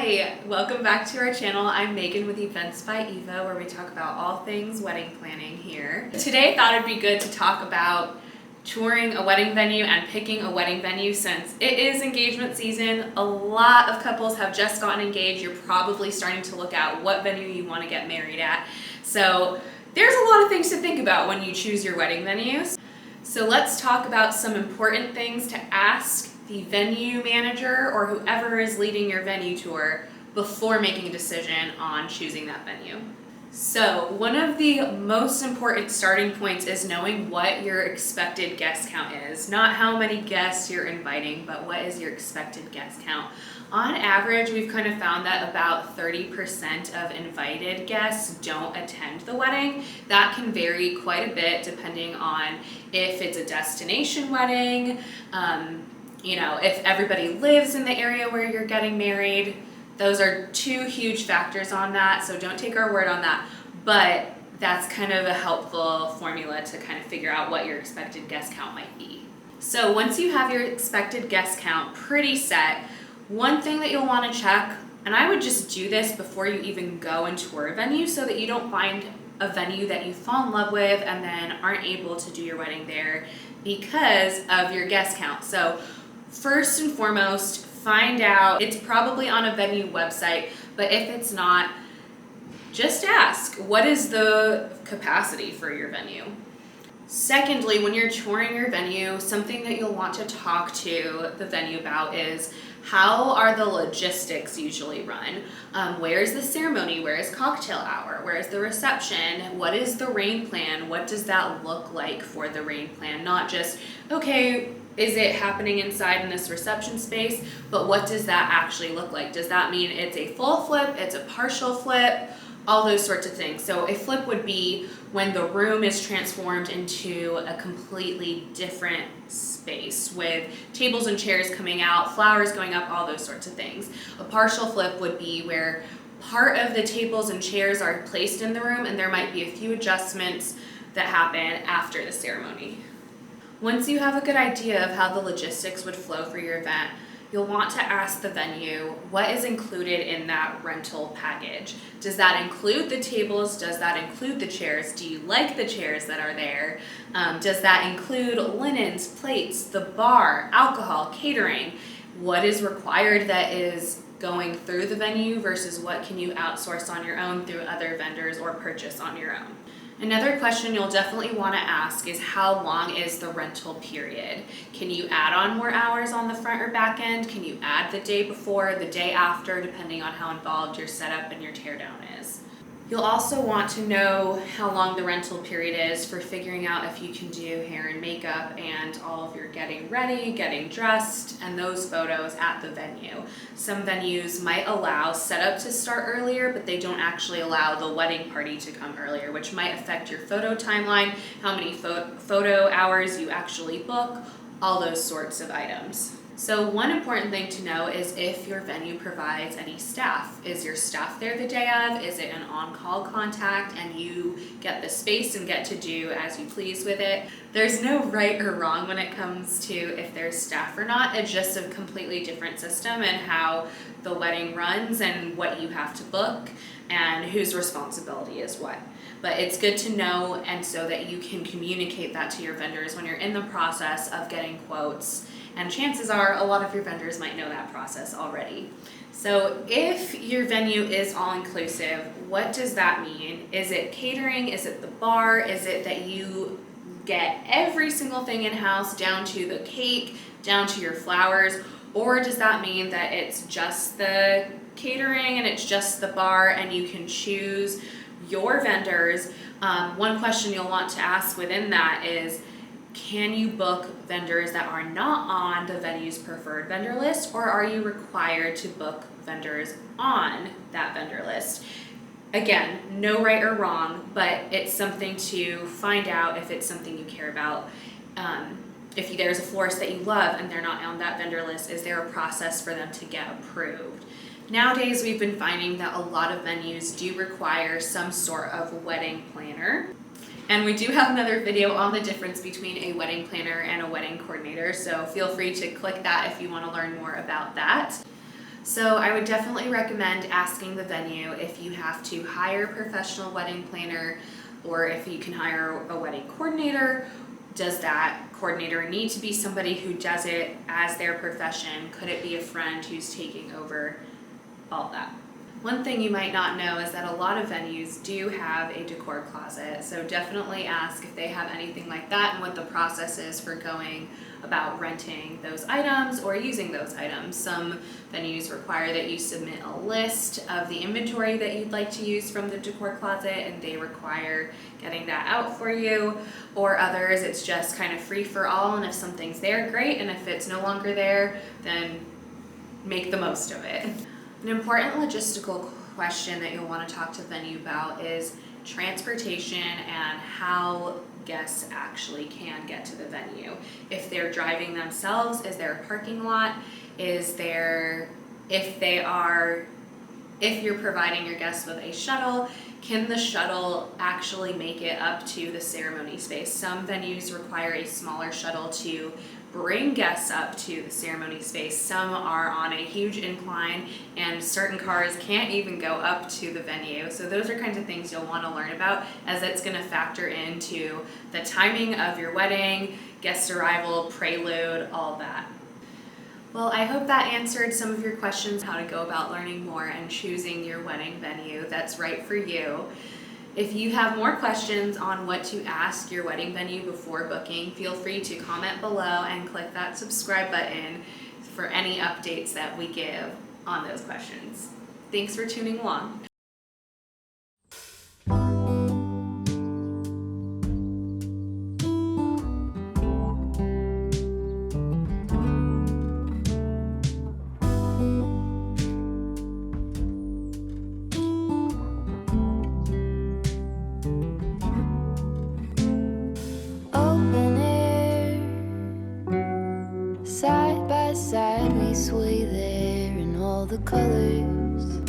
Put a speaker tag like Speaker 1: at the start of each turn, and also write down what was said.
Speaker 1: Hi, welcome back to our channel. I'm Megan with Events by Eva, where we talk about all things wedding planning here. Today I thought it'd be good to talk about touring a wedding venue and picking a wedding venue since it is engagement season. A lot of couples have just gotten engaged. You're probably starting to look at what venue you want to get married at. So there's a lot of things to think about when you choose your wedding venues. So let's talk about some important things to ask the venue manager or whoever is leading your venue tour before making a decision on choosing that venue. So one of the most important starting points is knowing what your expected guest count is. Not how many guests you're inviting, but what is your expected guest count. On average, we've kind of found that about 30% of invited guests don't attend the wedding. That can vary quite a bit depending on if it's a destination wedding, if everybody lives in the area where you're getting married. Those are two huge factors on that, so don't take our word on that. But that's kind of a helpful formula to kind of figure out what your expected guest count might be. So once you have your expected guest count pretty set, one thing that you'll want to check, and I would just do this before you even go and tour a venue so that you don't find a venue that you fall in love with and then aren't able to do your wedding there because of your guest count. So first and foremost, find out, it's probably on a venue website, but if it's not, just ask, what is the capacity for your venue? Secondly, when you're touring your venue, something that you'll want to talk to the venue about is how are the logistics usually run? Where is the ceremony? Where is cocktail hour? Where is the reception? What is the rain plan? What does that look like for the rain plan? Not just, okay, is it happening inside in this reception space, but what does that actually look like? Does that mean it's a full flip, it's a partial flip, all those sorts of things. So a flip would be when the room is transformed into a completely different space with tables and chairs coming out, flowers going up, all those sorts of things. A partial flip would be where part of the tables and chairs are placed in the room and there might be a few adjustments that happen after the ceremony. Once you have a good idea of how the logistics would flow for your event, you'll want to ask the venue what is included in that rental package. Does that include the tables? Does that include the chairs? Do you like the chairs that are there? Does that include linens, plates, the bar, alcohol, catering? What is required that is going through the venue versus what can you outsource on your own through other vendors or purchase on your own? Another question you'll definitely want to ask is how long is the rental period? Can you add on more hours on the front or back end? Can you add the day before, the day after, depending on how involved your setup and your teardown is? You'll also want to know how long the rental period is for figuring out if you can do hair and makeup and all of your getting ready, getting dressed, and those photos at the venue. Some venues might allow setup to start earlier, but they don't actually allow the wedding party to come earlier, which might affect your photo timeline, how many photo hours you actually book, all those sorts of items. So one important thing to know is if your venue provides any staff. Is your staff there the day of? Is it an on-call contact and you get the space and get to do as you please with it? There's no right or wrong when it comes to if there's staff or not. It's just a completely different system and how the wedding runs and what you have to book and whose responsibility is what. But it's good to know and so that you can communicate that to your vendors when you're in the process of getting quotes. And chances are a lot of your vendors might know that process already. So if your venue is all-inclusive, what does that mean? Is it catering? Is it the bar? Is it that you get every single thing in-house down to the cake, down to your flowers? Or does that mean that it's just the catering and it's just the bar and you can choose your vendors? One question you'll want to ask within that is, can you book vendors that are not on the venue's preferred vendor list, or are you required to book vendors on that vendor list? Again, no right or wrong, but it's something to find out if it's something you care about. If there's a florist that you love and they're not on that vendor list, is there a process for them to get approved? Nowadays, we've been finding that a lot of venues do require some sort of wedding planner. And we do have another video on the difference between a wedding planner and a wedding coordinator, so feel free to click that if you want to learn more about that. So I would definitely recommend asking the venue if you have to hire a professional wedding planner or if you can hire a wedding coordinator. Does that coordinator need to be somebody who does it as their profession? Could it be a friend who's taking over all that? One thing you might not know is that a lot of venues do have a decor closet, so definitely ask if they have anything like that and what the process is for going about renting those items or using those items. Some venues require that you submit a list of the inventory that you'd like to use from the decor closet, and they require getting that out for you. Or others, it's just kind of free for all, and if something's there, great, and if it's no longer there, then make the most of it. An important logistical question that you'll want to talk to the venue about is transportation and how guests actually can get to the venue. If they're driving themselves, is there a parking lot? If you're providing your guests with a shuttle, can the shuttle actually make it up to the ceremony space? Some venues require a smaller shuttle to bring guests up to the ceremony space. Some are on a huge incline and certain cars can't even go up to the venue. So those are kinds of things you'll want to learn about, as it's going to factor into the timing of your wedding, guest arrival, prelude, all that. Well, I hope that answered some of your questions, how to go about learning more and choosing your wedding venue that's right for you. If you have more questions on what to ask your wedding venue before booking, feel free to comment below and click that subscribe button for any updates that we give on those questions. Thanks for tuning along.
Speaker 2: Open air, side by side we sway there in all the colors.